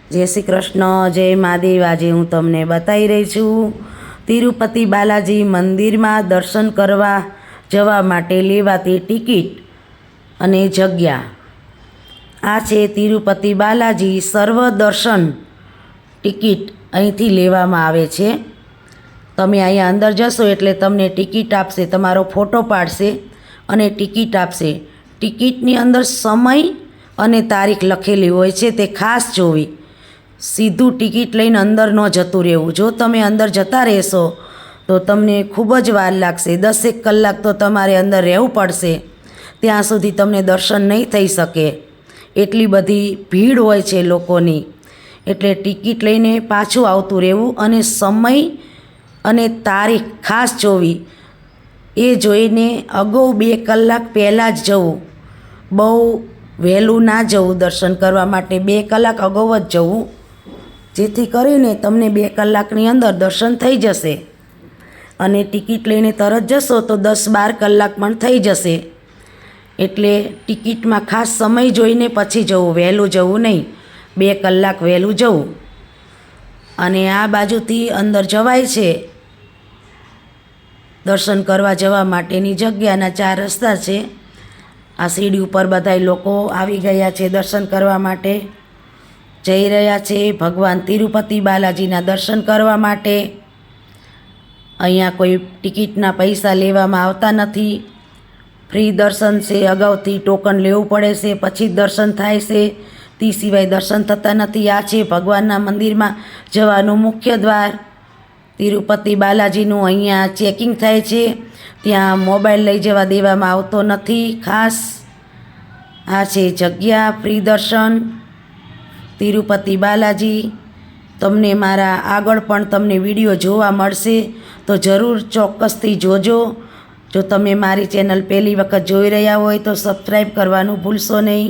જય શ્રી કૃષ્ણ, જય મહાદેવ। આજે હું તમને બતાવી રહી છું તિરુપતિ બાલાજી મંદિરમાં દર્શન કરવા જવા માટે લેવાતી ટિકિટ અને જગ્યા। આ છે તિરુપતિ બાલાજી સર્વ દર્શન ટિકિટ અહીંથી લેવામાં આવે છે। તમે અહીંયા અંદર જશો એટલે તમને ટિકિટ આપશે, તમારો ફોટો પાડશે અને ટિકિટ આપશે। ટિકિટની અંદર સમય અને તારીખ લખેલી હોય છે, તે ખાસ જોવી। સીધું ટિકિટ લઈને અંદર ન જતું રહેવું। જો તમે અંદર જતા રહેશો તો તમને ખૂબ જ વાર લાગશે, 10 કલાક તો તમારે અંદર રહેવું પડશે, ત્યાં સુધી તમને દર્શન નહીં થઈ શકે। એટલી બધી ભીડ હોય છે લોકોની, એટલે ટિકિટ લઈને પાછું આવતું રહેવું અને સમય અને તારીખ ખાસ જોવી। એ જોઈને અગાઉ 2 કલાક પહેલાં જ જવું, બહુ વહેલું ના જવું દર્શન કરવા માટે, 2 કલાક અગાઉ જ જવું, જેથી કરીને તમને 2 કલાકની અંદર દર્શન થઈ જશે। અને ટિકિટ લઈને તરત જશો તો 10-12 કલાક પણ થઈ જશે। એટલે ટિકિટમાં ખાસ સમય જોઈને પછી જવું, વહેલું જવું નહીં, 2 કલાક વહેલું જવું। અને આ બાજુથી અંદર જવાય છે, દર્શન કરવા જવા માટેની જગ્યાના 4 રસ્તા છે। આ સીડી ઉપર બધાય લોકો આવી ગયા છે, દર્શન કરવા માટે જઈ રહ્યા છે ભગવાન તિરુપતિ બાલાજીના દર્શન કરવા માટે। અહીંયા કોઈ ટિકિટના પૈસા લેવામાં આવતા નથી, ફ્રી દર્શન છે। અગાઉથી ટોકન લેવું પડે છે, પછી દર્શન થાય છે, તે સિવાય દર્શન થતા નથી। આ છે ભગવાનના મંદિરમાં જવાનું મુખ્ય દ્વાર તિરુપતિ બાલાજીનું। અહીંયા ચેકિંગ થાય છે, ત્યાં મોબાઈલ લઈ જવા દેવામાં આવતો નથી ખાસ। આ છે જગ્યા ફ્રી દર્શન તિરુપતિ બાલાજી। તમને મારા આગળ પણ તમને વિડીયો જોવા મળશે, તો જરૂર ચોક્કસથી જોજો। જો તમે મારી ચેનલ પહેલી વખત જોઈ રહ્યા હોય તો સબસ્ક્રાઈબ કરવાનું ભૂલશો નહીં।